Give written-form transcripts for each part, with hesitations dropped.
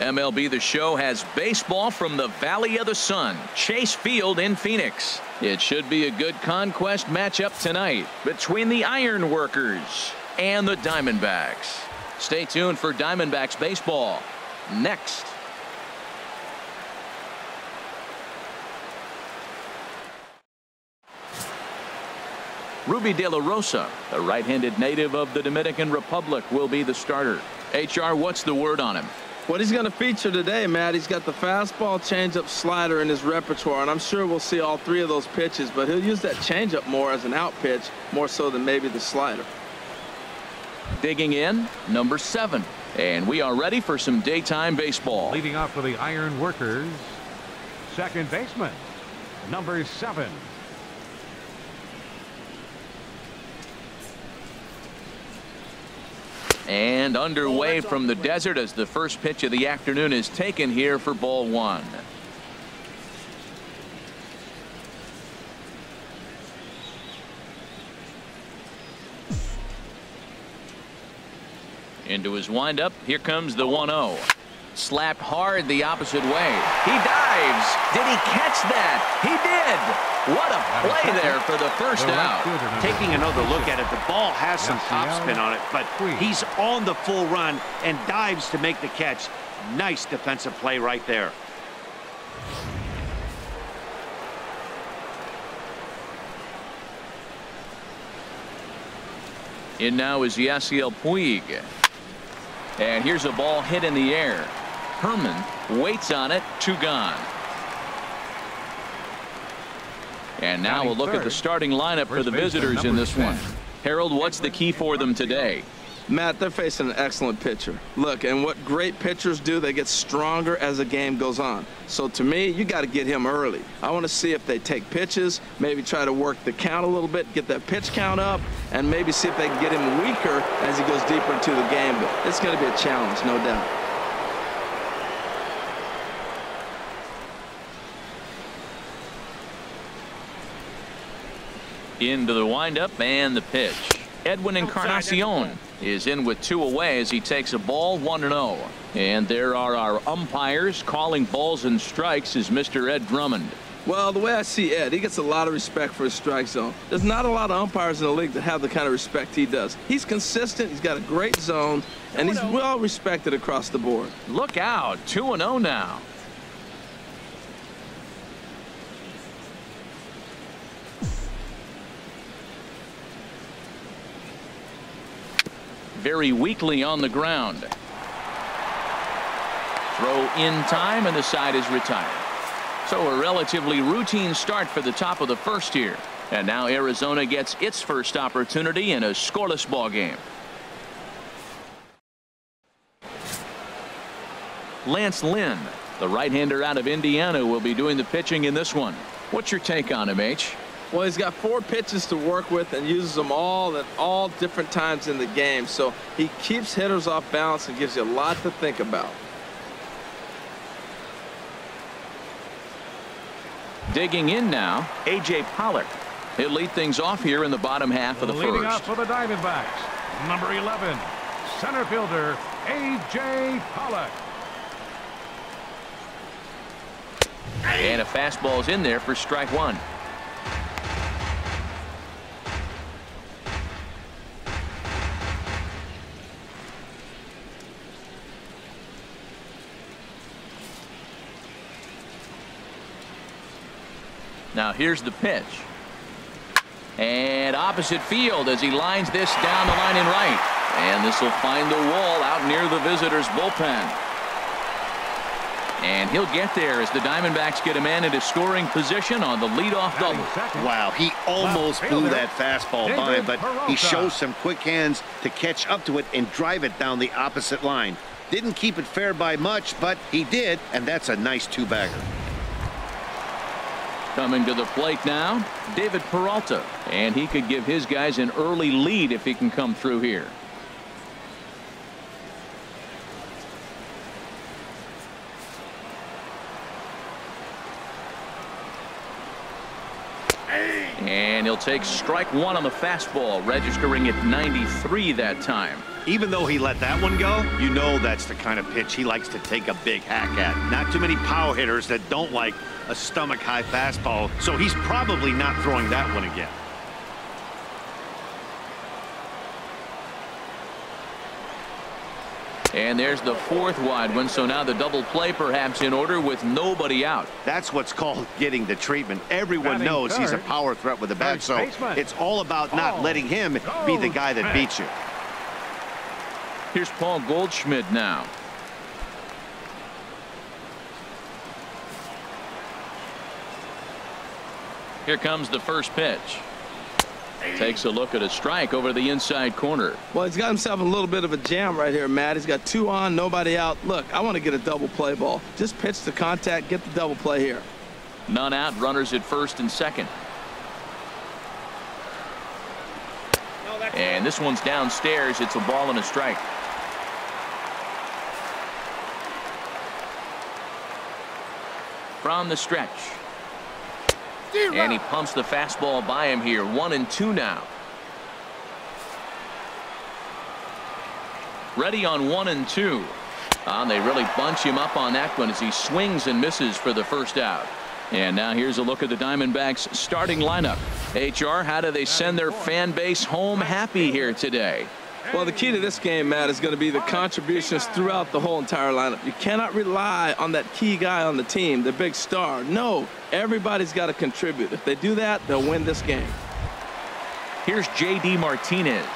MLB The Show has baseball from the Valley of the Sun, Chase Field in Phoenix. It should be a good conquest matchup tonight between the Iron Workers and the Diamondbacks. Stay tuned for Diamondbacks baseball next. Ruby De La Rosa, a right-handed native of the Dominican Republic, will be the starter. HR, what's the word on him? What he's going to feature today, Matt, he's got the fastball, changeup, slider in his repertoire, and I'm sure we'll see all three of those pitches, but he'll use that changeup more as an out pitch, more so than maybe the slider. Digging in, number 7. And we are ready for some daytime baseball. Leading off for the Iron Workers, second baseman, number 7. And underway from the desert as the first pitch of the afternoon is taken here for ball 1. Into his windup. Here comes the 1-0. Slapped hard the opposite way. He dives. Did he catch that? He did. What a play there for the first out. Taking another look at it, the ball has some topspin on it, but he's on the full run and dives to make the catch. Nice defensive play right there. In now is Yasiel Puig. And here's a ball hit in the air. Herman waits on it. 2 gone. And now we'll look at the starting lineup for the visitors in this one. Harold, what's the key for them today? Matt, they're facing an excellent pitcher. Look, and what great pitchers do, they get stronger as the game goes on. So to me, you got to get him early. I want to see if they take pitches, maybe try to work the count a little bit, get that pitch count up, and maybe see if they can get him weaker as he goes deeper into the game. But it's going to be a challenge, no doubt. Into the windup and the pitch. Edwin Encarnacion is in with 2 away as he takes a ball 1-0. And there are our umpires. Calling balls and strikes is Mr. Ed Drummond. Well, the way I see Ed, he gets a lot of respect for his strike zone. There's not a lot of umpires in the league that have the kind of respect he does. He's consistent. He's got a great zone, and he's well respected across the board. Look out. 2-0 now. Very weakly on the ground. Throw in time, and the side is retired. So a relatively routine start for the top of the first here. And now Arizona gets its first opportunity in a scoreless ball game. Lance Lynn, the right-hander out of Indiana, will be doing the pitching in this one. What's your take on him, H? Well, he's got 4 pitches to work with and uses them all at all different times in the game. So he keeps hitters off balance and gives you a lot to think about. Digging in now, A.J. Pollock. He'll lead things off here in the bottom half of the first. Leading off for the Diamondbacks, number 11, center fielder A.J. Pollock. And a fastball's in there for strike 1. Now here's the pitch. And opposite field as he lines this down the line in right. And this will find the wall out near the visitors' bullpen. And he'll get there as the Diamondbacks get a man into scoring position on the leadoff double. Wow, he almost blew that fastball by him, but he shows some quick hands to catch up to it and drive it down the opposite line. Didn't keep it fair by much, but he did, and that's a nice 2-bagger. Coming to the plate now, David Peralta, and he could give his guys an early lead if he can come through here. And he'll take strike one on the fastball, registering at 93 that time. Even though he let that one go, you know that's the kind of pitch he likes to take a big hack at. Not too many power hitters that don't like a stomach-high fastball, so he's probably not throwing that one again. And there's the fourth wide one, so now the double play perhaps in order with nobody out. That's what's called getting the treatment. Everyone knows he's a power threat with the bat, so it's all about not letting him be the guy that beats you. Here's Paul Goldschmidt now. Here comes the first pitch. Takes a look at a strike over the inside corner. Well, he's got himself a little bit of a jam right here, Matt. He's got 2 on, nobody out. Look, I want to get a double play ball. Just pitch the contact, get the double play here. None out, runners at first and second. And this one's downstairs. It's a ball and a strike. From the stretch. And he pumps the fastball by him here. 1-2 now. Ready on 1-2. They really bunch him up on that one as he swings and misses for the first out. And now here's a look at the Diamondbacks starting lineup. HR, how do they send their fan base home happy here today? Well, the key to this game, Matt, is going to be the contributions throughout the whole entire lineup. You cannot rely on that key guy on the team, the big star. No, everybody's got to contribute. If they do that, they'll win this game. Here's J.D. Martinez.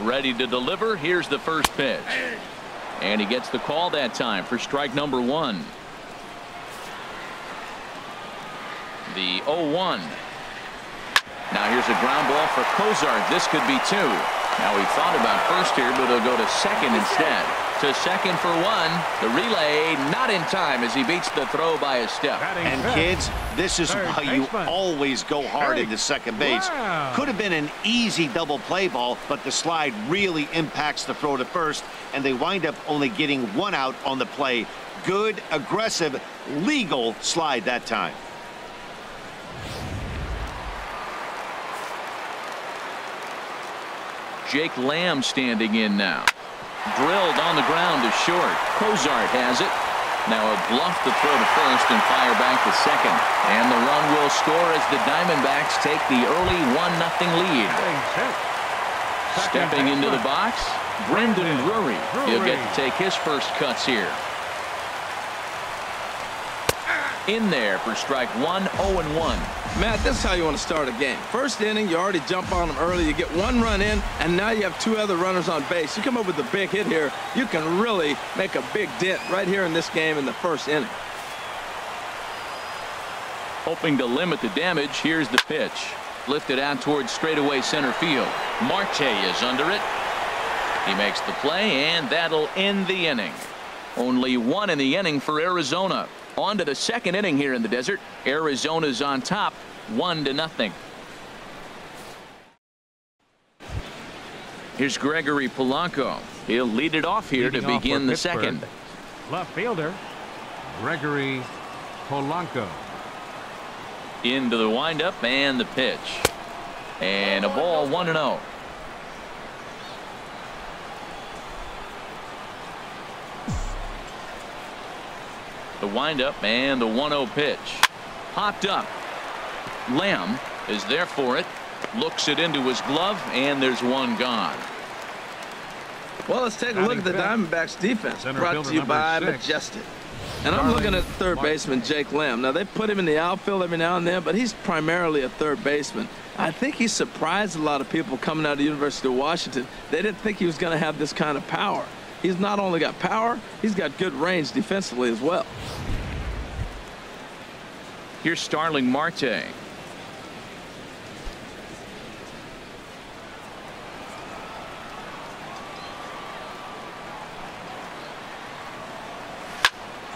Ready to deliver. Here's the first pitch. And he gets the call that time for strike number 1. The 0-1. Now here's a ground ball for Cozart. This could be 2. Now he thought about first here, but he'll go to second instead. To second for 1. The relay not in time as he beats the throw by a step. And kids, this is why you always go hard into second base. Could have been an easy double play ball, but the slide really impacts the throw to first, and they wind up only getting 1 out on the play. Good, aggressive, legal slide that time. Jake Lamb standing in now. Drilled on the ground to short. Cozart has it. Now a bluff to throw to first and fire back to second. And the run will score as the Diamondbacks take the early 1-0 lead. Stepping into the box, Brendan Drury. He'll get to take his first cuts here. In there for strike 1, 0-1. Matt, this is how you want to start a game. First inning, you already jump on them early. You get 1 run in, and now you have 2 other runners on base. You come up with a big hit here, you can really make a big dent right here in this game in the first inning. Hoping to limit the damage, here's the pitch. Lifted out towards straightaway center field. Marte is under it. He makes the play, and that'll end the inning. Only 1 in the inning for Arizona. On to the second inning here in the desert. Arizona's on top, 1-0. Here's Gregory Polanco. He'll lead it off here to begin the second. Left fielder, Gregory Polanco. Into the windup and the pitch. And a ball, 1-0. The windup and the 1-0 pitch. Popped up. Lamb is there for it. Looks it into his glove, and there's 1 gone. Well, let's take a look at the Diamondbacks defense. Brought to you by Majestic. And I'm looking at third baseman Jake Lamb. Now, they put him in the outfield every now and then, but he's primarily a third baseman. I think he surprised a lot of people coming out of the University of Washington. They didn't think he was going to have this kind of power. He's not only got power, he's got good range defensively as well. Here's Starling Marte.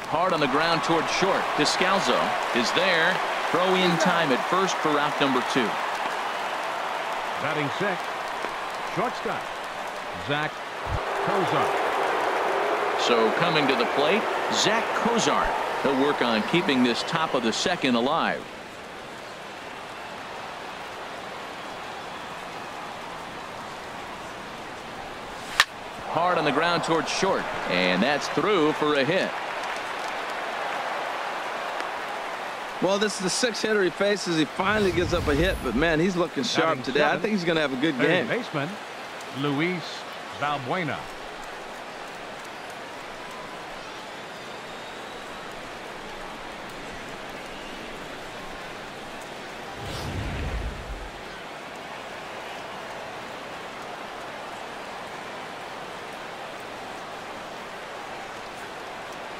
Hard on the ground towards short. Descalzo is there. Throw in time at first for out number 2. Batting 6, shortstop, Zach Cozart. So coming to the plate, Zach Cozart. He'll work on keeping this top of the second alive. Hard on the ground towards short, and that's through for a hit. Well, this is the 6th hitter he faces. He finally gives up a hit, but man, he's looking sharp today. I think he's going to have a good game. Baseman Luis Valbuena.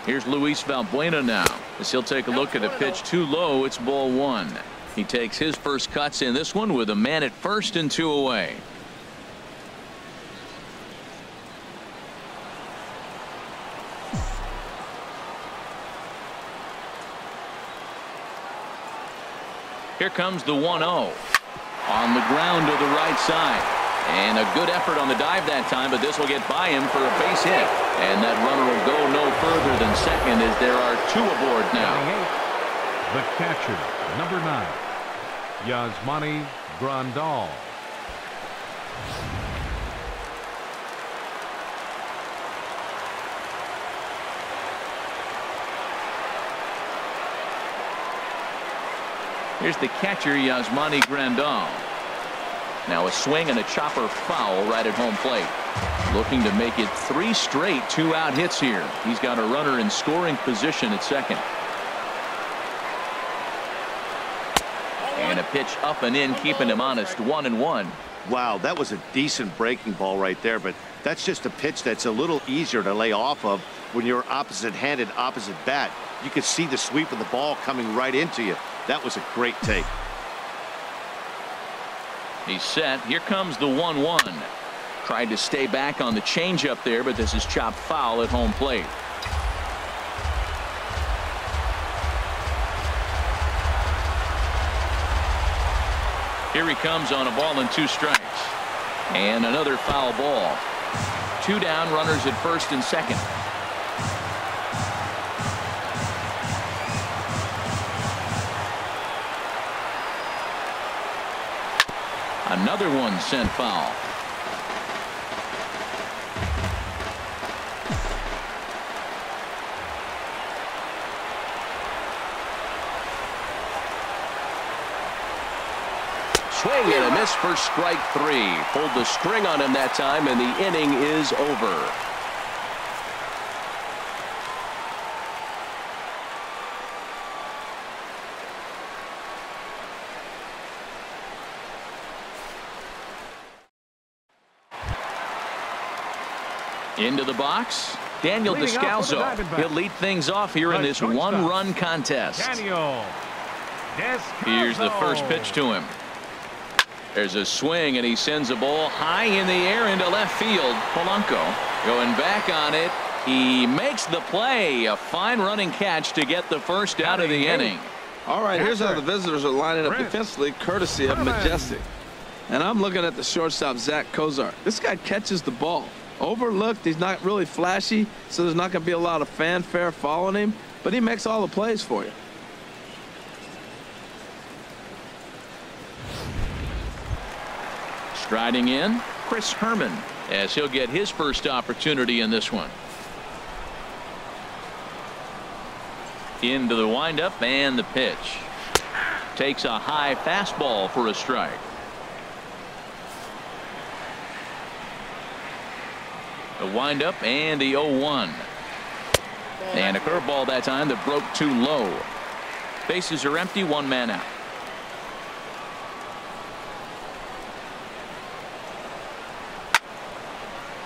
Here's Luis Valbuena now, as he'll take a look at a pitch too low. It's ball 1. He takes his first cuts in this one with a man at first and 2 away. Here comes the 1-0 on the ground to the right side. And a good effort on the dive that time, but this will get by him for a base hit. And that runner will go no further than second as there are 2 aboard now. The catcher, number 9, Yasmani Grandal. Here's the catcher, Yasmani Grandal. Now a swing and a chopper foul right at home plate. Looking to make it 3 straight 2-out hits here. He's got a runner in scoring position at second. And a pitch up and in, keeping him honest, 1-1. Wow, that was a decent breaking ball right there, but that's just a pitch that's a little easier to lay off of when you're opposite-handed, opposite bat. You could see the sweep of the ball coming right into you. That was a great take. He's set. Here comes the 1-1. Tried to stay back on the changeup there, but this is chopped foul at home plate. Here he comes on a ball and 2 strikes. And another foul ball. 2 down, runners at first and second. Another one sent foul. Swing and a miss for strike 3. Pulled the string on him that time, and the inning is over. Into the box, Daniel Descalzo. He'll lead things off here in this 1-run contest. Here's the first pitch to him. There's a swing, and he sends a ball high in the air into left field. Polanco going back on it. He makes the play. A fine running catch to get the first out of the inning. All right, here's how the visitors are lining up defensively, courtesy of Majestic. And I'm looking at the shortstop, Zach Cozart. This guy catches the ball. Overlooked, he's not really flashy, so there's not going to be a lot of fanfare following him, but he makes all the plays for you. Striding in, Chris Herman, as he'll get his first opportunity in this one. Into the windup and the pitch. Takes a high fastball for a strike. The windup and the 0-1. And a curveball that time that broke too low. Bases are empty, 1 man out.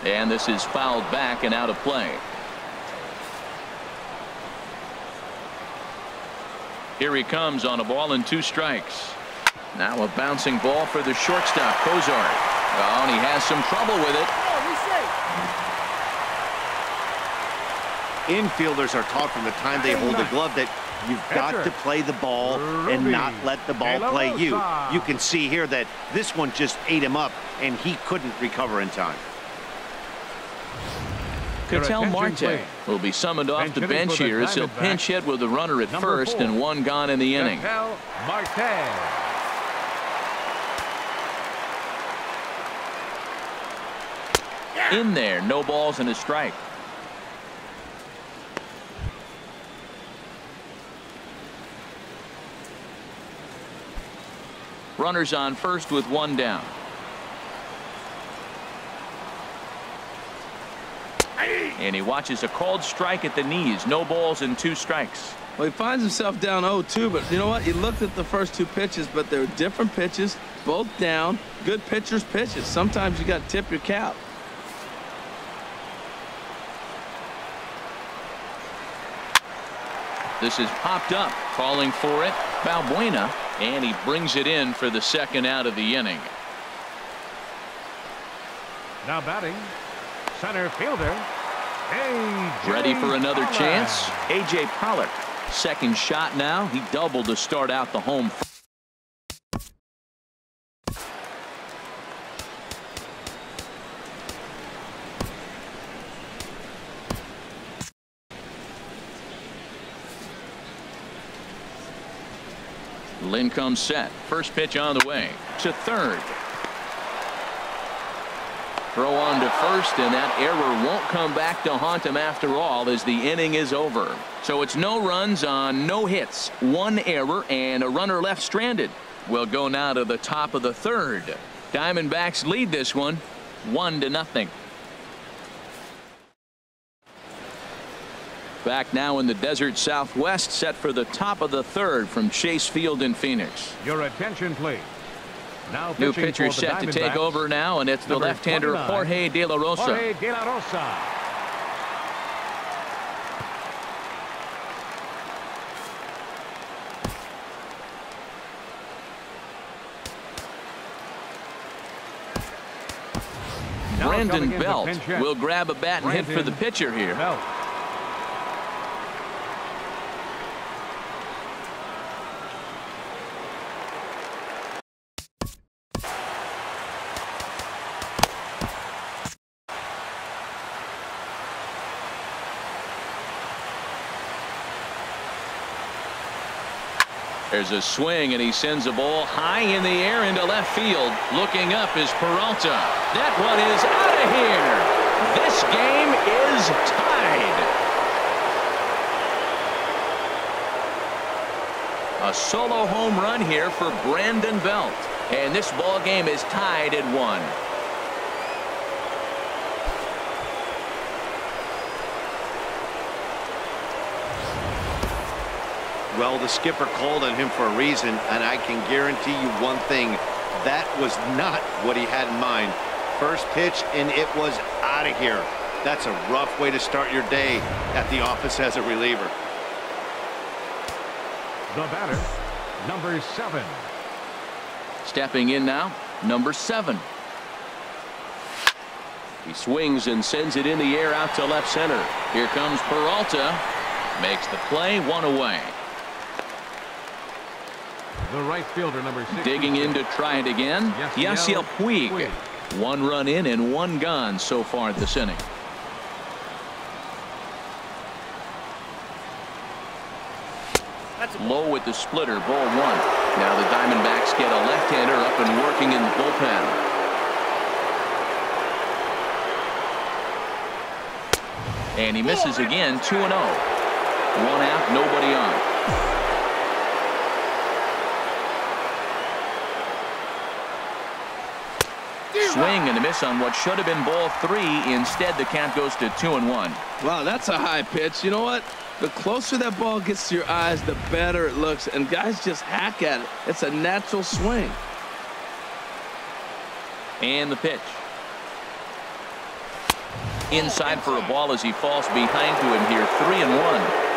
And this is fouled back and out of play. Here he comes on a ball and 2 strikes. Now a bouncing ball for the shortstop, Cozart. Oh, and he has some trouble with it. Infielders are taught from the time they hold the glove that you've got to play the ball and not let the ball play you. You can see here that this one just ate him up, and he couldn't recover in time. Ketel Marte will be summoned off the bench here as he'll pinch hit with a runner at first and one gone in the inning. Ketel Marte. In there, no balls and a strike. Runners on first with one down. And he watches a called strike at the knees. No balls and 2 strikes. Well, he finds himself down 0-2, but you know what? He looked at the first 2 pitches, but they were different pitches, both down. Good pitchers' pitches. Sometimes you got to tip your cap. This is popped up, calling for it. Balbuena, and he brings it in for the second out of the inning. Now batting, center fielder, A.J. Ready for another Pollock. chance. A.J. Pollock, second shot now. He doubled to start out the home. Lynn comes set. First pitch on the way to third. Throw on to first, and that error won't come back to haunt him after all as the inning is over. So it's no runs on no hits, 1 error, and a runner left stranded. We'll go now to the top of the third. Diamondbacks lead this one 1-0. Back now in the desert Southwest, set for the top of the third from Chase Field in Phoenix. Your attention, please. Now New pitcher set to take over now, and it's the left-hander Jorge De La Rosa. Jorge De La Rosa. Brandon Belt will grab a bat and hit for the pitcher here. Belt. There's a swing, and he sends a ball high in the air into left field. Looking up is Peralta. That one is out of here. This game is tied. A solo home run here for Brandon Belt. And this ball game is tied at 1. Well, the skipper called on him for a reason, and I can guarantee you one thing. That was not what he had in mind. First pitch, and it was out of here. That's a rough way to start your day at the office as a reliever. The batter, number 7. Stepping in now, number 7. He swings and sends it in the air out to left center. Here comes Peralta. Makes the play, 1 away. The right fielder, number 6. Digging in to try it again. Yasiel Puig. 1 run in and 1 gone so far this inning. Low with the splitter, ball 1. Now the Diamondbacks get a left-hander up and working in the bullpen. And he misses again, 2-0. 1 out, nobody on. Swing and a miss on what should have been ball 3. Instead, the count goes to 2-1. Wow, that's a high pitch. You know what? The closer that ball gets to your eyes, the better it looks. And guys just hack at it. It's a natural swing. And the pitch. Inside for a ball as he falls behind to him here. 3-1.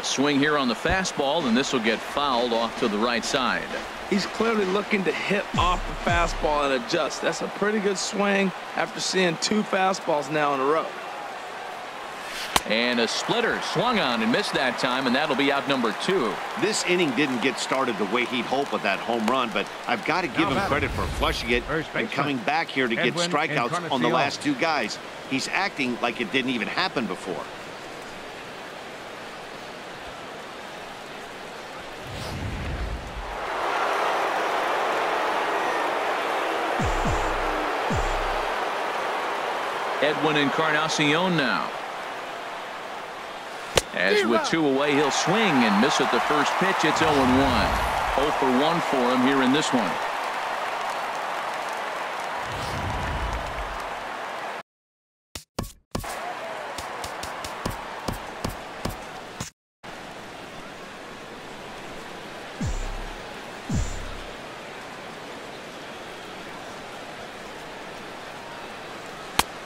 Swing here on the fastball, and this will get fouled off to the right side. He's clearly looking to hit off the fastball and adjust. That's a pretty good swing after seeing 2 fastballs now in a row. And a splitter swung on and missed that time, and that'll be out number 2. This inning didn't get started the way he'd hoped with that home run, but I've got to give him credit for flushing it and coming back here to get strikeouts on the last 2 guys. He's acting like it didn't even happen before. Edwin Encarnacion now. As with 2 away, he'll swing and miss at the first pitch. It's 0-1. 0 for 1 for him here in this one.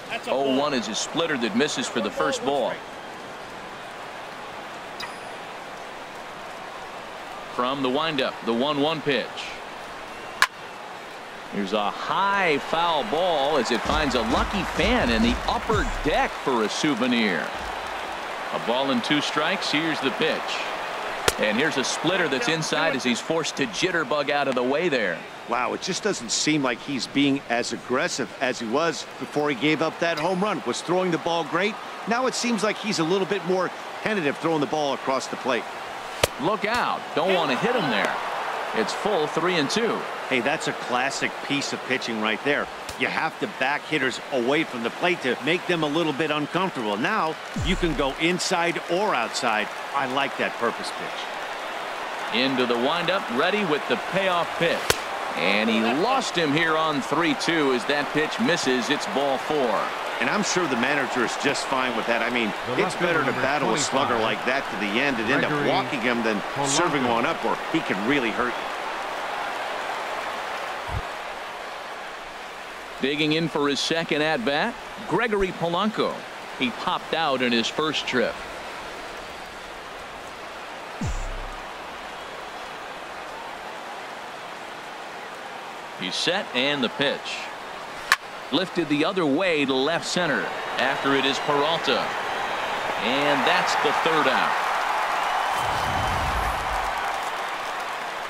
That's 0-1 is a splitter that misses for the first ball. From the windup, the 1-1 pitch. Here's a high foul ball as it finds a lucky fan in the upper deck for a souvenir. A ball and 2 strikes. Here's the pitch. And here's a splitter that's inside as he's forced to jitterbug out of the way there. Wow, it just doesn't seem like he's being as aggressive as he was before he gave up that home run. Was throwing the ball great. Now it seems like he's a little bit more tentative throwing the ball across the plate. Look out. Don't want to hit him there. It's full 3-2. Hey, that's a classic piece of pitching right there. You have to back hitters away from the plate to make them a little bit uncomfortable. Now you can go inside or outside. I like that purpose pitch. Into the windup, ready with the payoff pitch. And he lost him here on 3-2 as that pitch misses. It's ball 4. And I'm sure the manager is just fine with that. I mean, it's better to battle a slugger like that to the end and end up walking him than serving one up, or he can really hurt you. Digging in for his second at-bat, Gregory Polanco. He popped out in his first trip. He's set, and the pitch. Lifted the other way to left center. After it is Peralta. And that's the 3rd out.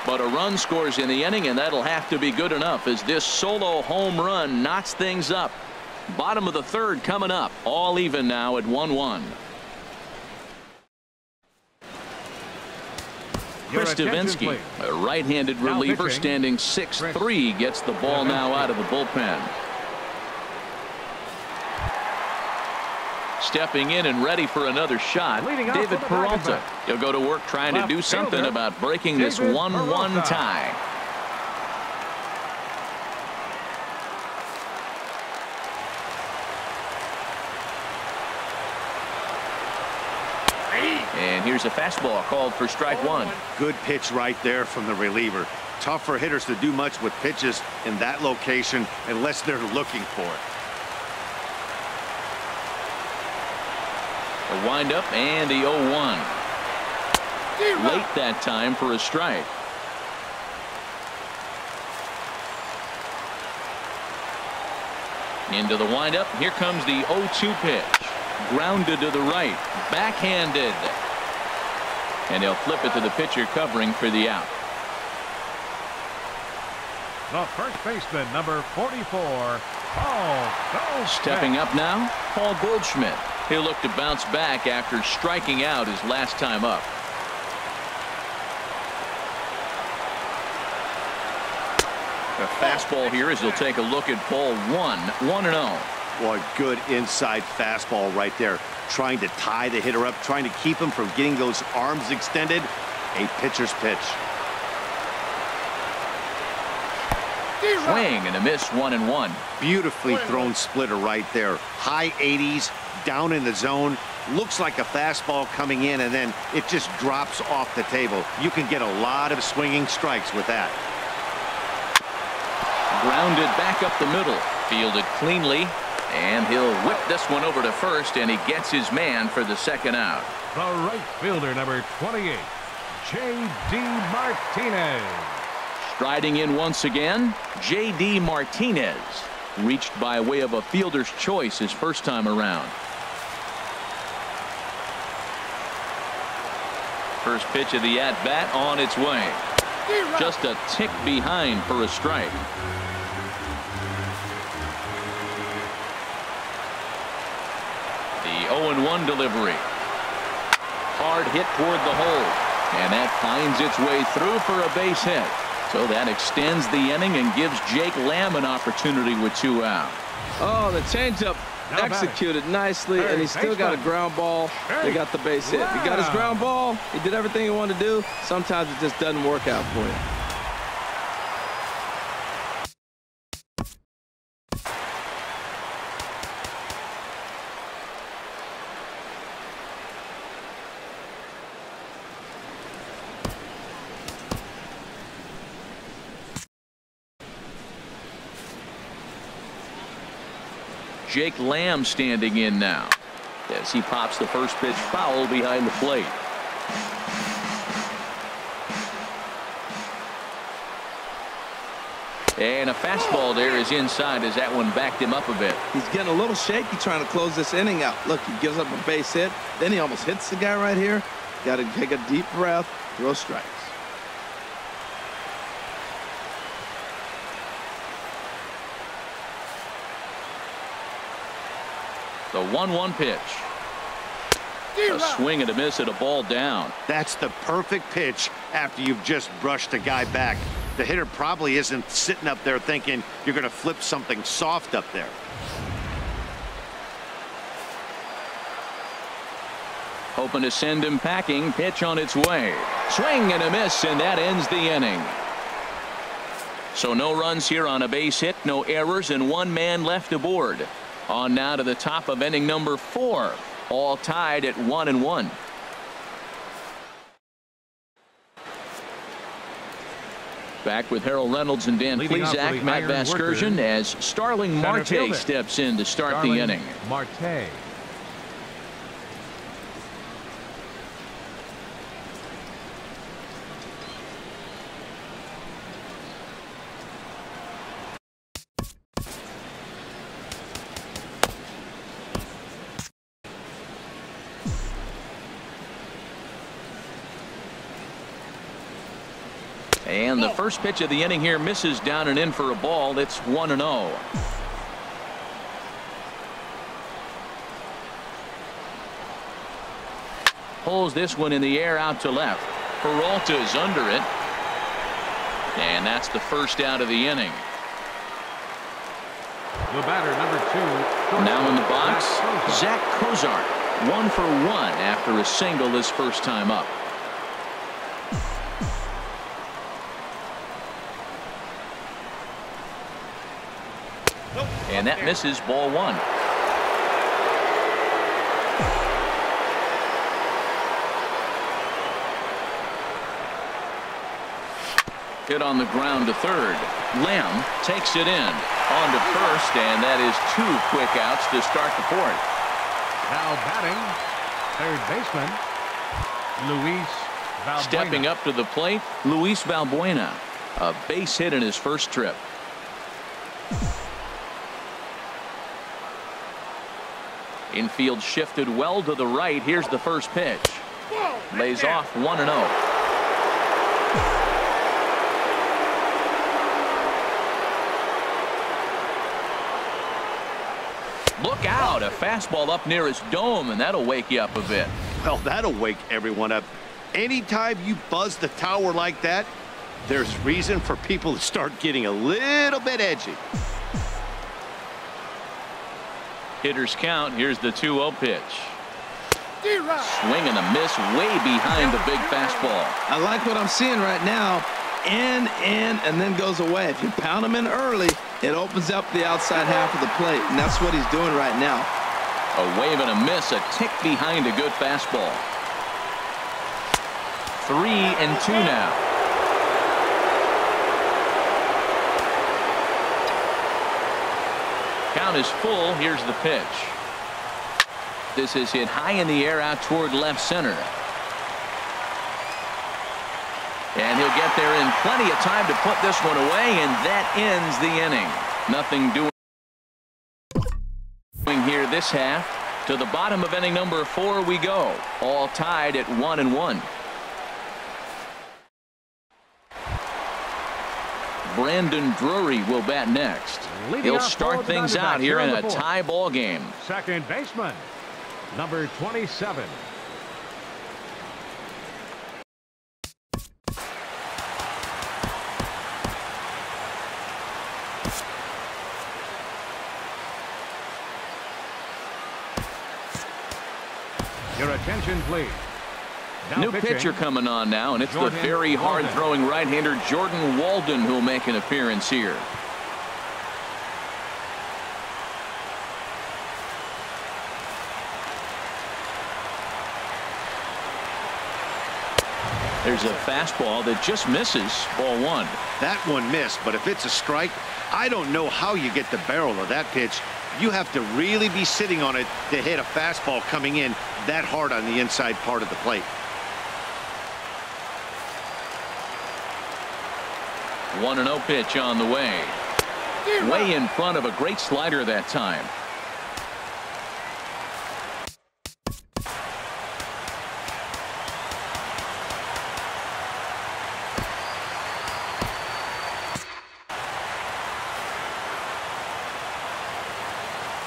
But a run scores in the inning, and that'll have to be good enough as this solo home run knocks things up. Bottom of the 3rd coming up. All even now at 1-1. Chris Davinsky, a right-handed reliever standing 6'3", gets the ball now out of the bullpen. Stepping in and ready for another shot, David Peralta. He'll go to work trying to do something about breaking this 1-1 tie. And here's a fastball called for strike 1. Good pitch right there from the reliever. Tough for hitters to do much with pitches in that location unless they're looking for it. A windup and the 0-1. Late that time for a strike. Into the windup. Here comes the 0-2 pitch. Grounded to the right. Backhanded. And they'll flip it to the pitcher covering for the out. The first baseman, number 44, Paul Goldschmidt. Stepping up now, Paul Goldschmidt. He'll look to bounce back after striking out his last time up. A fastball here as he'll take a look at ball 1, 1-0. Boy, good inside fastball right there. Trying to tie the hitter up, trying to keep him from getting those arms extended. A pitcher's pitch. Swing and a miss, 1-1. Beautifully thrown splitter right there. High 80s, down in the zone. Looks like a fastball coming in, and then it just drops off the table. You can get a lot of swinging strikes with that. Grounded back up the middle. Fielded cleanly. And he'll whip this one over to first, and he gets his man for the second out. The right fielder, number 28, J.D. Martinez. Striding in once again, J.D. Martinez. Reached by way of a fielder's choice his first time around. First pitch of the at-bat on its way. Just a tick behind for a strike. The 0-1 delivery. Hard hit toward the hole. And that finds its way through for a base hit. So that extends the inning and gives Jake Lamb an opportunity with 2 out. Oh, the changeup executed nicely, and he's still got a ground ball. They got the base hit. He got his ground ball. He did everything he wanted to do. Sometimes it just doesn't work out for you. Jake Lamb standing in now as he pops the first pitch foul behind the plate. And a fastball there is inside as that one backed him up a bit. He's getting a little shaky trying to close this inning out. Look, he gives up a base hit. Then he almost hits the guy right here. Got to take a deep breath, throw strikes. The 1-1 pitch. A swing and a miss at a ball down. That's the perfect pitch after you've just brushed a guy back. The hitter probably isn't sitting up there thinking you're going to flip something soft up there. Hoping to send him packing. Pitch on its way. Swing and a miss, and that ends the inning. So no runs here on a base hit, no errors, and 1 man left aboard. On now to the top of inning number 4. All tied at 1-1. Back with Harold Reynolds and Dan Plesac, Matt Vasgersian as Starling Marte steps in to start the inning. Marte. And the first pitch of the inning here misses down and in for a ball. It's 1-0. Pulls this one in the air out to left. Peralta's under it. And that's the first out of the inning. The batter, number 2. Now in the box, Zach Cozart. 1 for 1 after a single his first time up. And that misses, ball 1. Hit on the ground to third. Lamb takes it in. On to first, and that is 2 quick outs to start the 4th. Now batting, third baseman, Luis Valbuena. Stepping up to the plate, Luis Valbuena. A base hit in his first trip. Infield shifted well to the right. Here's the first pitch. Lays off 1-0. Look out, a fastball up near his dome, and that'll wake you up a bit. Well, that'll wake everyone up. Anytime you buzz the tower like that, there's reason for people to start getting a little bit edgy. Hitters count. Here's the 2-0 pitch. Swing and a miss way behind the big fastball. I like what I'm seeing right now. In, and then goes away. If you pound him in early, it opens up the outside half of the plate, and that's what he's doing right now. A wave and a miss, a tick behind a good fastball. 3-2 now. count is full. Here's the pitch. This is hit high in the air out toward left center. And he'll get there in plenty of time to put this one away, and that ends the inning. Nothing doing here this half. To the bottom of inning number 4 we go. All tied at 1-1. Brandon Drury will bat next. He'll start things out here in a tie ball game. Second baseman, number 27. Your attention, please. New pitcher coming on now, and it's the very hard-throwing right-hander Jordan Walden who'll make an appearance here. There's a fastball that just misses. Ball 1. That one missed, but if it's a strike, I don't know how you get the barrel of that pitch. You have to really be sitting on it to hit a fastball coming in that hard on the inside part of the plate. 1-0 pitch on the way. Way in front of a great slider that time.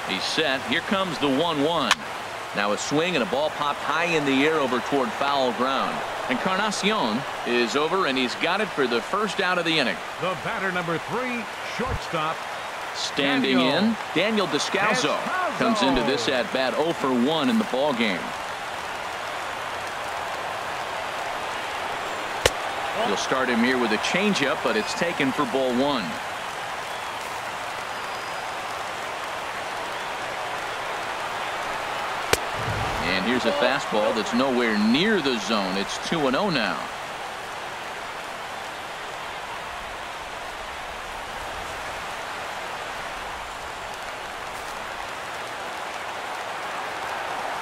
He's set. Here comes the 1-1. Now a swing and a ball popped high in the air over toward foul ground. Encarnacion is over, and he's got it for the first out of the inning. The batter, number 3, shortstop. Standing in, Daniel Descalso comes into this at bat 0 for 1 in the ball game. You'll start him here with a changeup, but it's taken for ball 1. And here's a fastball that's nowhere near the zone. It's 2-0 now.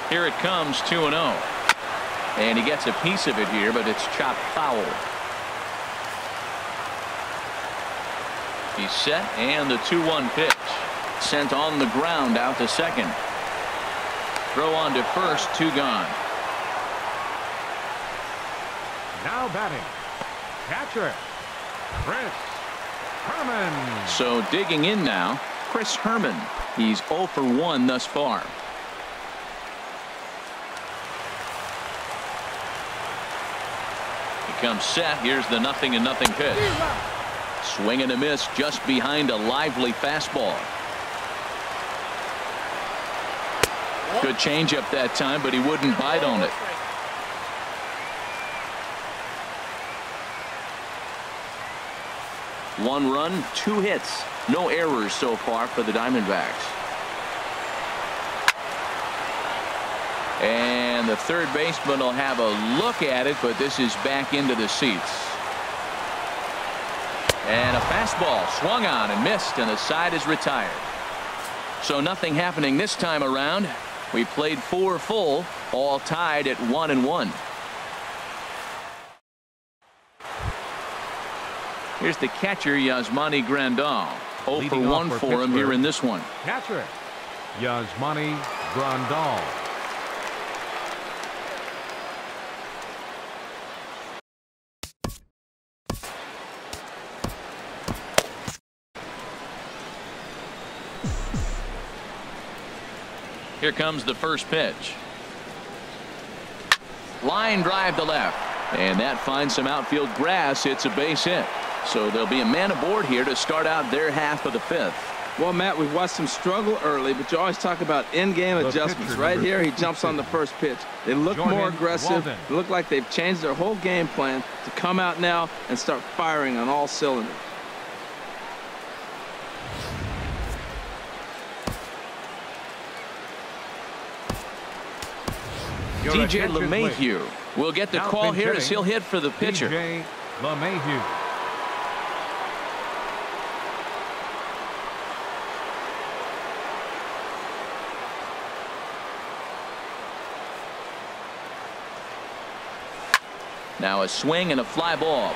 Here it comes, 2-0. And he gets a piece of it here, but it's chopped foul. He's set, and the 2-1 pitch. Sent on the ground out to second. Throw on to first, 2 gone. Now batting, catcher, Chris Herman. So digging in now, Chris Herman. He's 0 for 1 thus far. He comes set. Here's the 0-0 pitch. Swing and a miss just behind a lively fastball. Good changeup that time, but he wouldn't bite on it. One run, 2 hits. No errors so far for the Diamondbacks. And the third baseman will have a look at it, but this is back into the seats. And a fastball swung on and missed, and the side is retired. So nothing happening this time around. We played 4 full, all tied at 1-1. Here's the catcher, Yasmani Grandal. 0 for 1 for him here in this one. Catcher, Yasmani Grandal. Here comes the first pitch. Line drive to left, and that finds some outfield grass. It's a base hit. So there'll be a man aboard here to start out their half of the 5th. Well, Matt, we've watched him struggle early, but you always talk about in-game adjustments. Right here, he jumps on the first pitch. They look more aggressive. They look like they've changed their whole game plan to come out now and start firing on all cylinders. DJ LeMahieu will get the call here as he'll hit for the pitcher. DJ LeMahieu. Now a swing and a fly ball.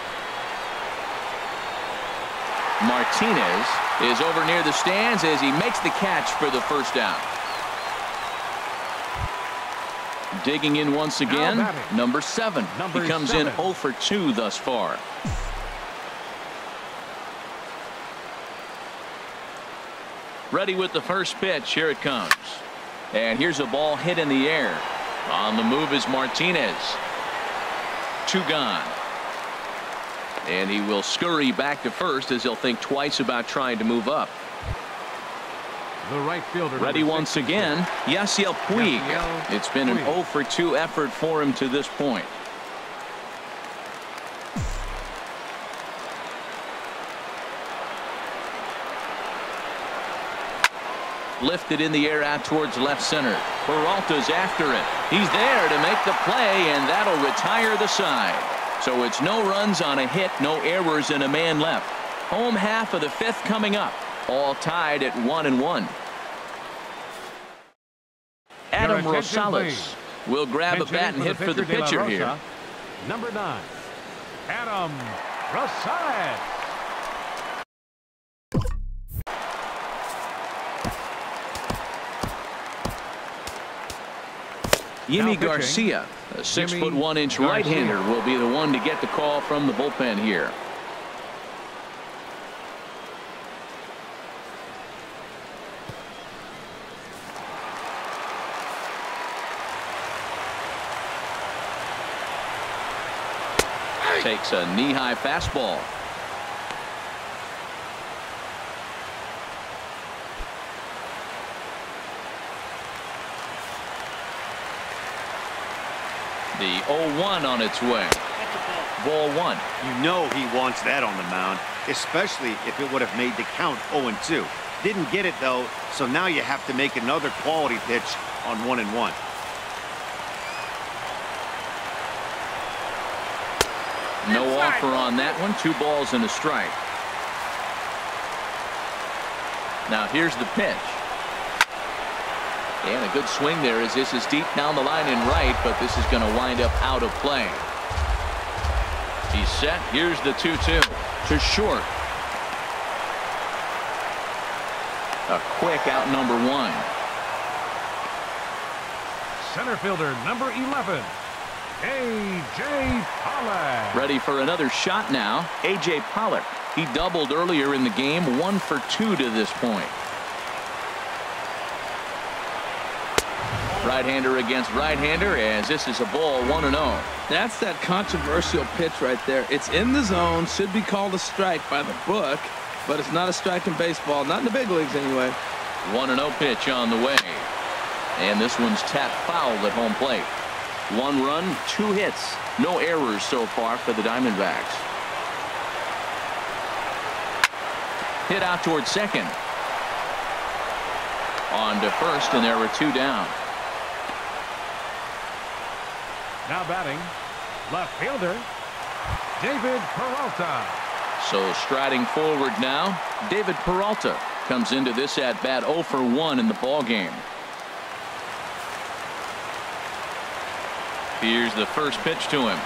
Martinez is over near the stands as he makes the catch for the first out. Digging in once again, number 7. He comes in 0 for 2 thus far. Ready with the first pitch. Here it comes. And here's a ball hit in the air. On the move is Martinez. 2 gone. And he will scurry back to first as he'll think twice about trying to move up. The right fielder. Ready once again, Yasiel Puig. It's been an 0 for 2 effort for him to this point. Lifted in the air out towards left center. Peralta's after it. He's there to make the play, and that'll retire the side. So it's no runs on a hit, no errors, and a man left. Home half of the 5th coming up. All tied at 1-1. Adam Rosales will grab a bat and hit for the pitcher here. Number 9, Adam Rosales. Yimi Garcia, a 6'1" right-hander, will be the one to get the call from the bullpen here. Takes a knee-high fastball. The 0-1 on its way. Ball 1. You know he wants that on the mound, especially if it would have made the count 0-2. Didn't get it though, so now you have to make another quality pitch on 1-1. No offer on that one. 2 balls and a strike. Now here's the pitch. And a good swing there as this is deep down the line in right, but this is going to wind up out of play. He's set. Here's the 2-2 to short. A quick out, number 1. Center fielder number 11, A.J. Pollock. Ready for another shot now. A.J. Pollock. He doubled earlier in the game. 1 for 2 to this point. Right-hander against right-hander as this is a ball 1-0. That's that controversial pitch right there. It's in the zone, should be called a strike by the book, but it's not a strike in baseball, not in the big leagues anyway. 1-0 pitch on the way. And this one's tapped foul at home plate. 1 run, 2 hits. No errors so far for the Diamondbacks. Hit out towards second. On to first, and there were 2 down. Now batting, left fielder, David Peralta. So striding forward now, David Peralta comes into this at bat 0 for 1 in the ball game. Here's the first pitch to him.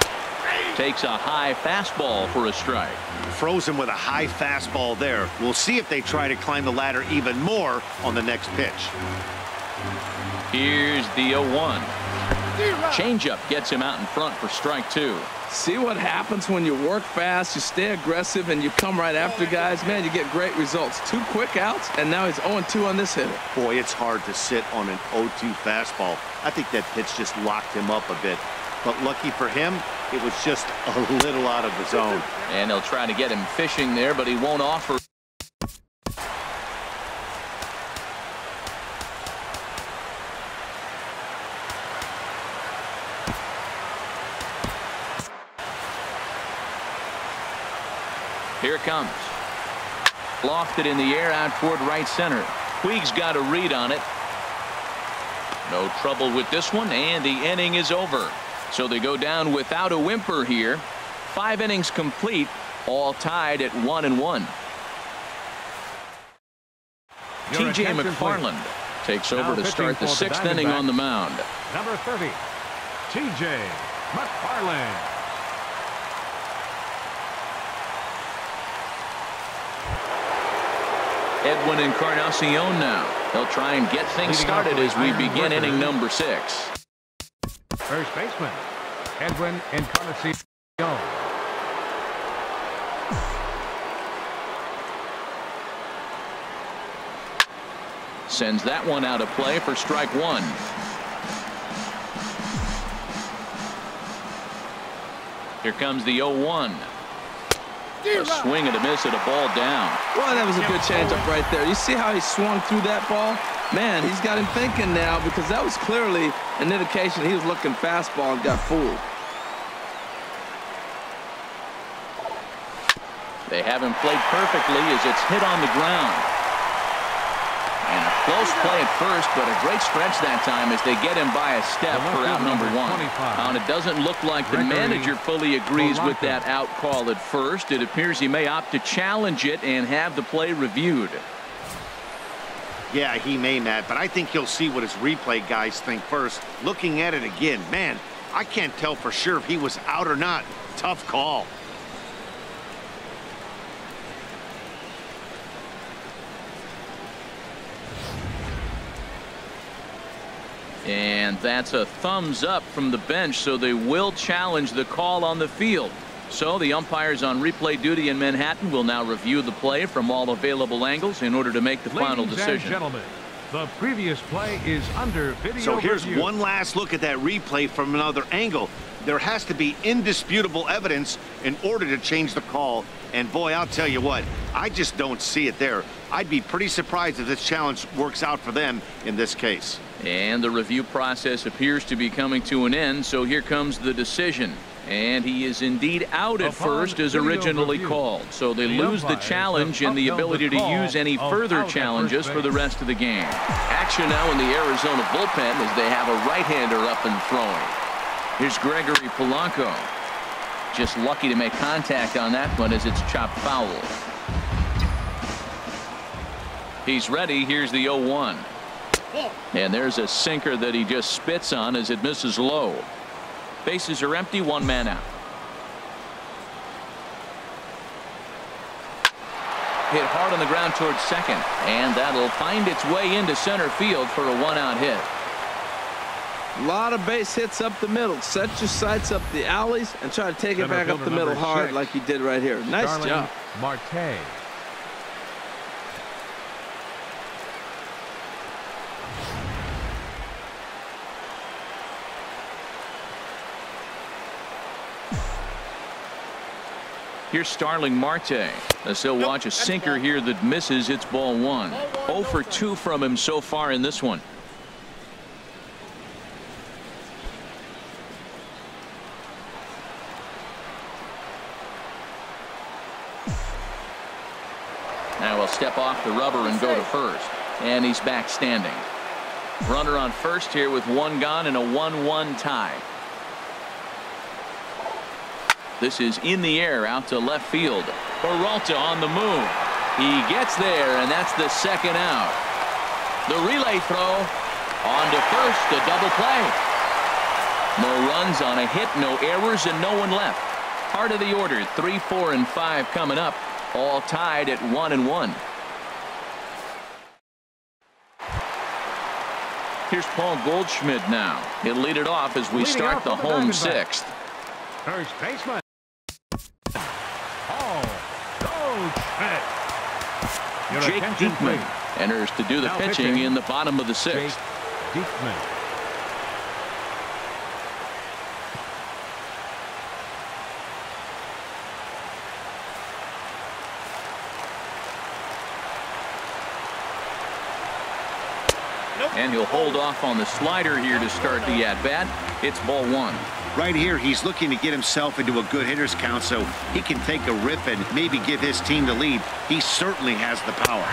Takes a high fastball for a strike. Froze him with a high fastball there. We'll see if they try to climb the ladder even more on the next pitch. Here's the 0-1. Changeup gets him out in front for strike 2. See what happens when you work fast, you stay aggressive, and you come right after guys. Man, you get great results. 2 quick outs, and now he's 0-2 on this hitter. Boy, it's hard to sit on an 0-2 fastball. I think that pitch just locked him up a bit. But lucky for him, it was just a little out of the zone. And they'll try to get him fishing there, but he won't offer. Here it comes. Lofted in the air out toward right center. Puig's got a read on it. No trouble with this one, and the inning is over. So they go down without a whimper here. 5 innings complete, all tied at 1-1. T.J. McFarland takes over to start the 6th inning on the mound. Number 30, T.J. McFarland. Edwin Encarnacion now. They'll try and get things started as we begin inning number 6. First baseman, Edwin Encarnacion. Sends that one out of play for strike 1. Here comes the 0-1. A swing and a miss at a ball down. Well, that was a good changeup right there. You see how he swung through that ball? Man, he's got him thinking now, because that was clearly an indication he was looking fastball and got fooled. They have him played perfectly as it's hit on the ground. And a close play at first, but a great stretch that time as they get him by a step for out number 1. And it doesn't look like the manager fully agrees with that out call at first. It appears he may opt to challenge it and have the play reviewed. Yeah, he may, Matt, but I think he'll see what his replay guys think first. Looking at it again, man, I can't tell for sure if he was out or not. Tough call. And that's a thumbs up from the bench, so they will challenge the call on the field. So the umpires on replay duty in Manhattan will now review the play from all available angles in order to make the final decision. Ladies and gentlemen, the previous play is under video So here's review. one last look at that replay from another angle. There has to be indisputable evidence in order to change the call. And boy, I'll tell you what, I just don't see it there. I'd be pretty surprised if this challenge works out for them in this case. And the review process appears to be coming to an end, so here comes the decision. And he is indeed out at first as originally called. So they lose the challenge and the ability to use any further challenges for the rest of the game. Action now in the Arizona bullpen as they have a right-hander up and throwing. Here's Gregory Polanco. Just lucky to make contact on that one as it's chopped foul. He's ready. Here's the 0-1. And there's a sinker that he just spits on as it misses low. Bases are empty, 1 man out. Hit hard on the ground towards second, and that'll find its way into center field for a 1-out hit. A lot of base hits up the middle. Set your sights up the alleys and try to take it back up the middle hard like he did right here. Nice job. Marte. Here's Starling Marte. As he'll watch a sinker here that misses. It's ball 1. 0 for 2 from him so far in this one. Now he'll step off the rubber and go to first. And he's back standing. Runner on first here with 1 gone and a 1-1 tie. This is in the air out to left field. Peralta on the move. He gets there, and that's the 2nd out. The relay throw on to first, a double play. No runs on a hit, no errors, and no one left. Heart of the order, 3, 4, and 5 coming up, all tied at 1-1. Here's Paul Goldschmidt now. He'll lead it off as we start the home 6th. First baseman. Goldschmidt. Jake Diekman enters to do the pitching in the bottom of the 6th. Diekman. And he'll hold off on the slider here to start the at-bat. It's ball 1. Right here, he's looking to get himself into a good hitter's count so he can take a rip and maybe give his team the lead. He certainly has the power.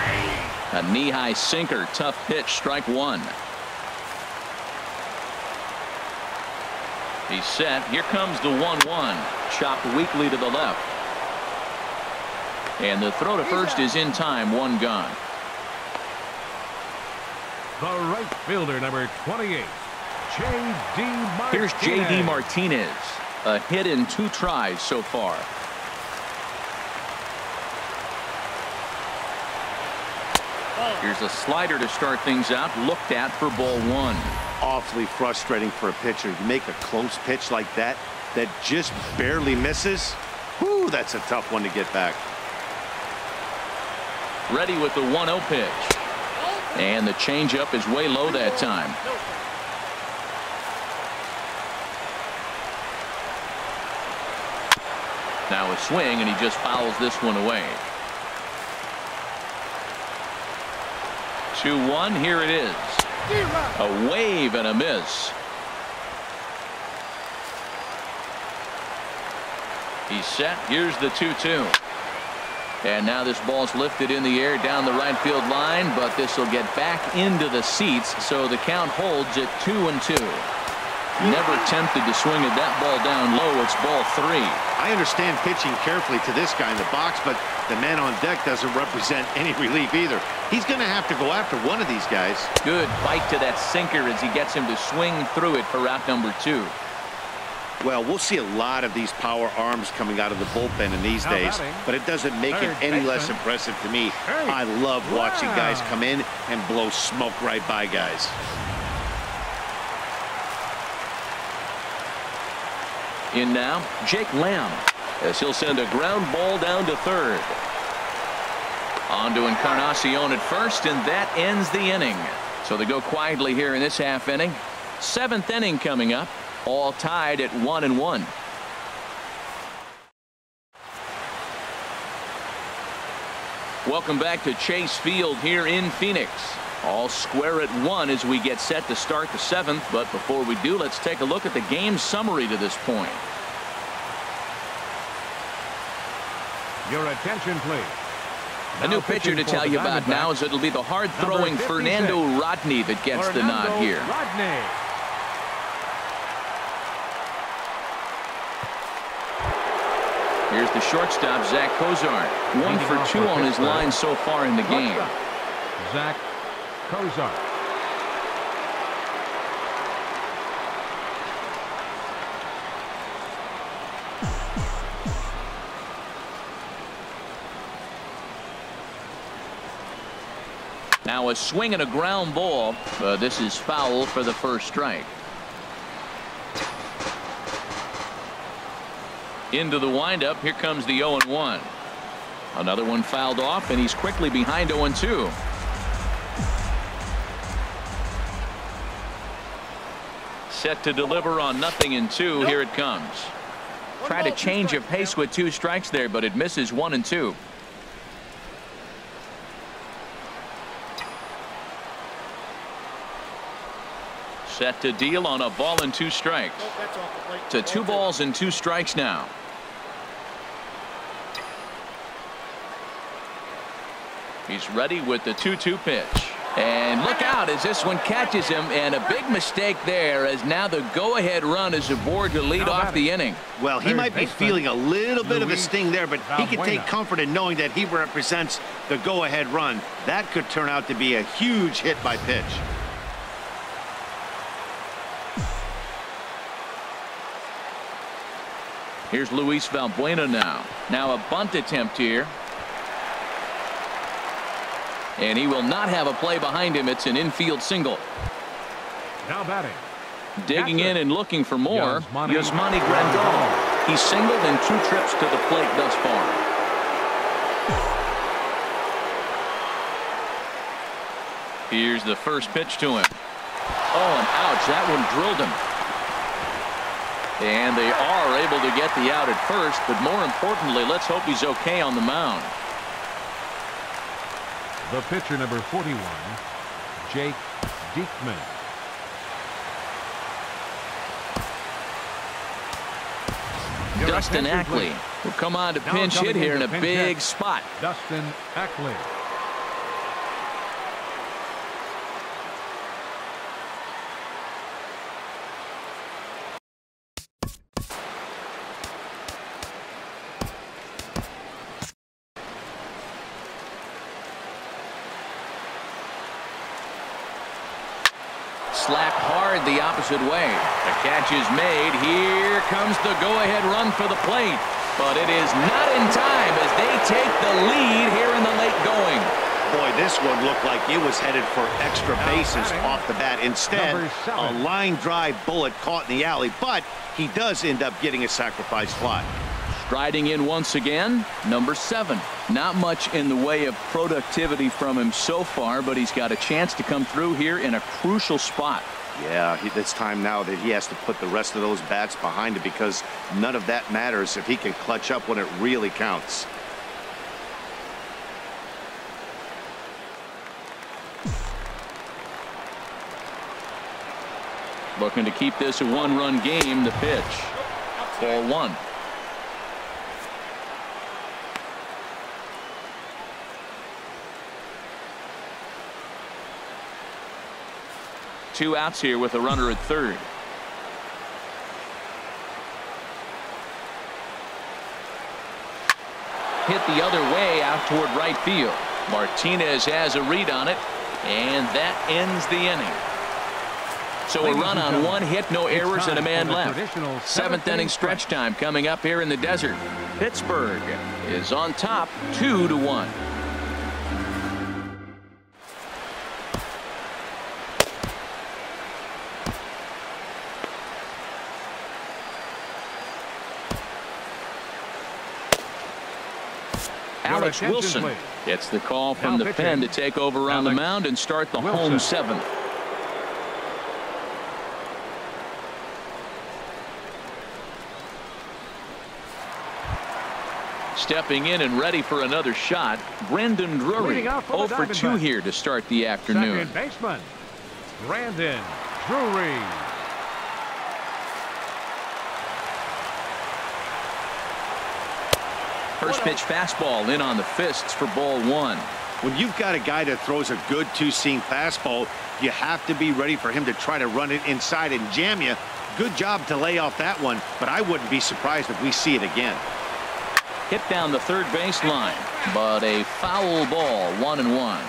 A knee-high sinker, tough pitch, strike 1. He's set. Here comes the 1-1. Chopped weakly to the left. And the throw to first is in time, 1 gone. The right fielder, number 28, J.D. Martinez. Here's J.D. Martinez. A hit in 2 tries so far. Here's a slider to start things out, looked at for ball one. Awfully frustrating for a pitcher. You make a close pitch like that just barely misses. Whew, that's a tough one to get back. Ready with the 1-0 pitch. And the changeup is way low that time. Now a swing, and he just fouls this one away. 2-1, here it is. A wave and a miss. He's set. Here's the 2-2. And now this ball's lifted in the air down the right field line, but this will get back into the seats, so the count holds at 2-2. Never tempted to swing at that ball down low. It's ball 3. I understand pitching carefully to this guy in the box, but the man on deck doesn't represent any relief either. He's going to have to go after one of these guys. Good bite to that sinker as he gets him to swing through it for out number 2. Well, we'll see a lot of these power arms coming out of the bullpen in these days, but it doesn't make it any less impressive to me. I love watching guys come in and blow smoke right by guys. In now, Jake Lamb, as he'll send a ground ball down to third. On to Encarnacion at first, and that ends the inning. So they go quietly here in this half inning. 7th inning coming up, all tied at 1-1. Welcome back to Chase Field here in Phoenix. All square at 1 as we get set to start the 7th. But before we do, let's take a look at the game summary to this point. Your attention, please. A new pitcher to tell you about now is it'll be the hard-throwing Fernando Rodney that gets the nod here. Here's the shortstop, Zach Cozart. 1 for 2 on his line so far in the game. Zach Cozart. Now a swing and a ground ball. This is foul for the first strike. Into the windup. Here comes the 0-1. Another one fouled off, and he's quickly behind 0-2. Set to deliver on 0-2. Here it comes. Try to change of pace with 2 strikes there, but it misses 1-2. Set to deal on a ball and 2 strikes. To 2 balls and 2 strikes now. He's ready with the 2-2 pitch. And look out as this one catches him, and a big mistake there as now the go-ahead run is aboard to lead off the inning. Well, he might be feeling a little bit of a sting there, but he can take comfort in knowing that he represents the go-ahead run. That could turn out to be a huge hit by pitch. Here's Luis Valbuena now. Now a bunt attempt here. And he will not have a play behind him. It's an infield single. Now batting. Digging in and looking for more. Yasmani Grandal. He's singled in 2 trips to the plate thus far. Here's the first pitch to him. Oh, and ouch. That one drilled him. And they are able to get the out at first, but more importantly, let's hope he's okay on the mound. The pitcher, number 41, Jake Diekman. Dustin Ackley will come on to pinch hit here in a big spot. Dustin Ackley. Slapped hard the opposite way. The catch is made. Here comes the go-ahead run for the plate. But it is not in time as they take the lead here in the late going. Boy, this one looked like it was headed for extra bases off the bat. Instead, a line drive bullet caught in the alley, but he does end up getting a sacrifice fly. Striding in once again, number 7. Not much in the way of productivity from him so far, but he's got a chance to come through here in a crucial spot. Yeah, it's time now that he has to put the rest of those bats behind him, because none of that matters if he can clutch up when it really counts. Looking to keep this a one-run game. The pitch. Ball 1. Two outs here with a runner at third. Hit the other way out toward right field. Martinez has a read on it, and that ends the inning. So a run on 1 hit, no errors, and a man left. 7th inning stretch time coming up here in the desert. Pittsburgh is on top 2-1. Alex Wilson gets the call from the pen to take over on the mound and start the home 7th. Stepping in and ready for another shot, Brandon Drury. 0 for 2 here to start the afternoon. Second baseman, Brandon Drury. First pitch fastball in on the fists for ball 1. When you've got a guy that throws a good two-seam fastball, you have to be ready for him to try to run it inside and jam you. Good job to lay off that one, but I wouldn't be surprised if we see it again. Hit down the third base line, but a foul ball, 1-1.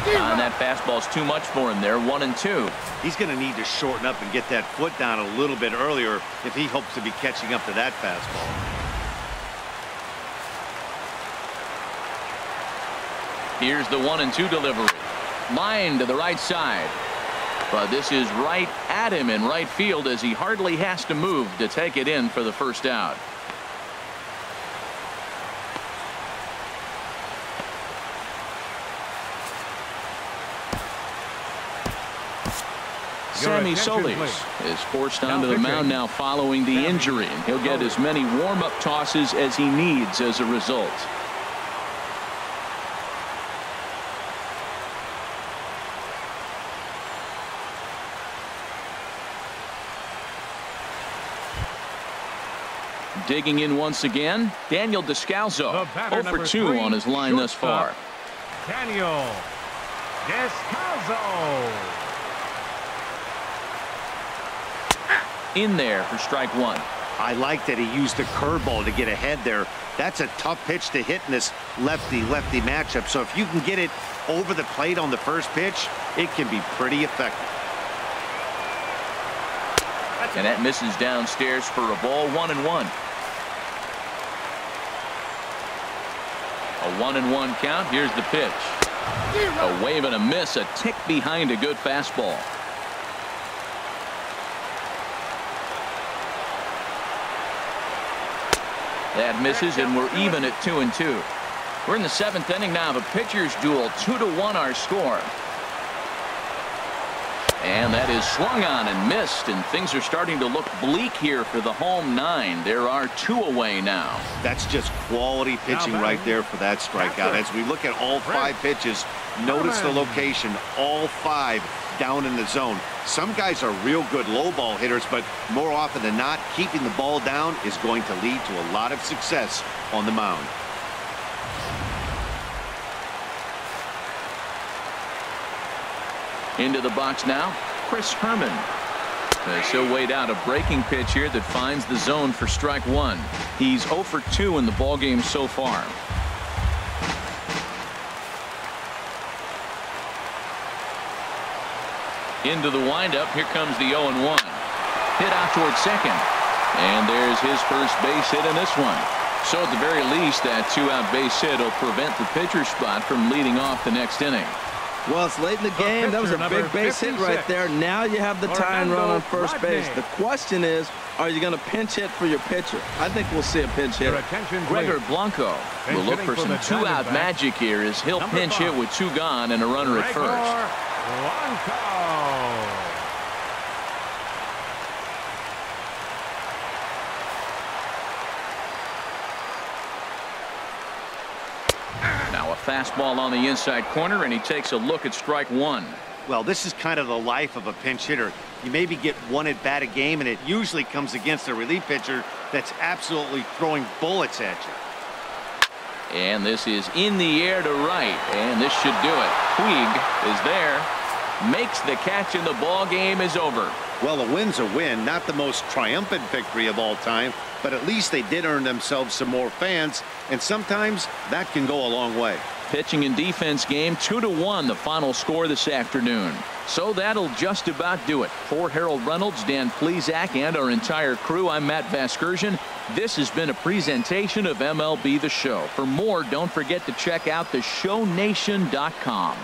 And that fastball's too much for him there, 1-2. He's going to need to shorten up and get that foot down a little bit earlier if he hopes to be catching up to that fastball. Here's the 1-2 delivery. Line to the right side. But this is right at him in right field as he hardly has to move to take it in for the first out. Sammy Solis is forced onto the mound now following the injury, and he'll get as many warm-up tosses as he needs as a result. Digging in once again, Daniel Descalzo. 0 for 2 on his line thus far. Daniel Descalzo. In there for strike 1. I like that he used the curveball to get ahead there. That's a tough pitch to hit in this lefty-lefty matchup. So if you can get it over the plate on the first pitch, it can be pretty effective. And that misses downstairs for a ball, 1-1. A 1-1 count. Here's the pitch. A wave and a miss, a tick behind a good fastball. That misses, and we're even at 2-2. We're in the 7th inning now of a pitcher's duel. 2-1 our score. And that is swung on and missed, and things are starting to look bleak here for the home 9. There are 2 away now. That's just quality pitching right there for that strikeout. As we look at all 5 pitches, notice the location, all 5 down in the zone. Some guys are real good low ball hitters, but more often than not, keeping the ball down is going to lead to a lot of success on the mound. Into the box now, Chris Herman. As he'll wait out a breaking pitch here that finds the zone for strike 1. He's 0 for 2 in the ballgame so far. Into the windup. Here comes the 0-1. Hit out toward second. And there's his first base hit in this one. So at the very least, that 2-out base hit will prevent the pitcher spot from leading off the next inning. Well, it's late in the game. That was a big base hit right there. Now you have the tying run on first base. The question is, are you going to pinch hit for your pitcher? I think we'll see a pinch hit. Gregor Blanco will look for some 2-out magic here as he'll pinch hit with 2 gone and a runner at first. Now a fastball on the inside corner, and he takes a look at strike 1. Well, this is kind of the life of a pinch hitter. You maybe get 1 at bat a game, and it usually comes against a relief pitcher that's absolutely throwing bullets at you. And this is in the air to right, and this should do it. Puig is there, makes the catch, and the ball game is over. Well, a win's a win, not the most triumphant victory of all time, but at least they did earn themselves some more fans, and sometimes that can go a long way. Pitching and defense game, 2-1 the final score this afternoon. So that'll just about do it. For Harold Reynolds, Dan Plesac, and our entire crew, I'm Matt Vasgersian. This has been a presentation of MLB The Show. For more, don't forget to check out theshownation.com.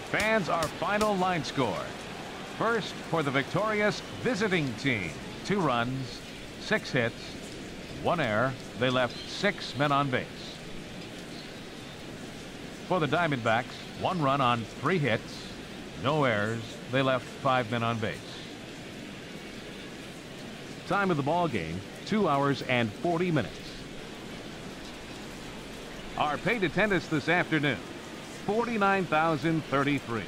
Fans, our final line score. First, for the victorious visiting team, 2 runs, 6 hits, 1 error. They left 6 men on base. For the Diamondbacks, 1 run on 3 hits, no errors. They left 5 men on base. Time of the ball game, 2 hours and 40 minutes. Our paid attendance this afternoon, 49,033.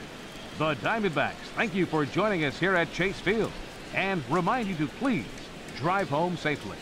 The Diamondbacks thank you for joining us here at Chase Field and remind you to please drive home safely.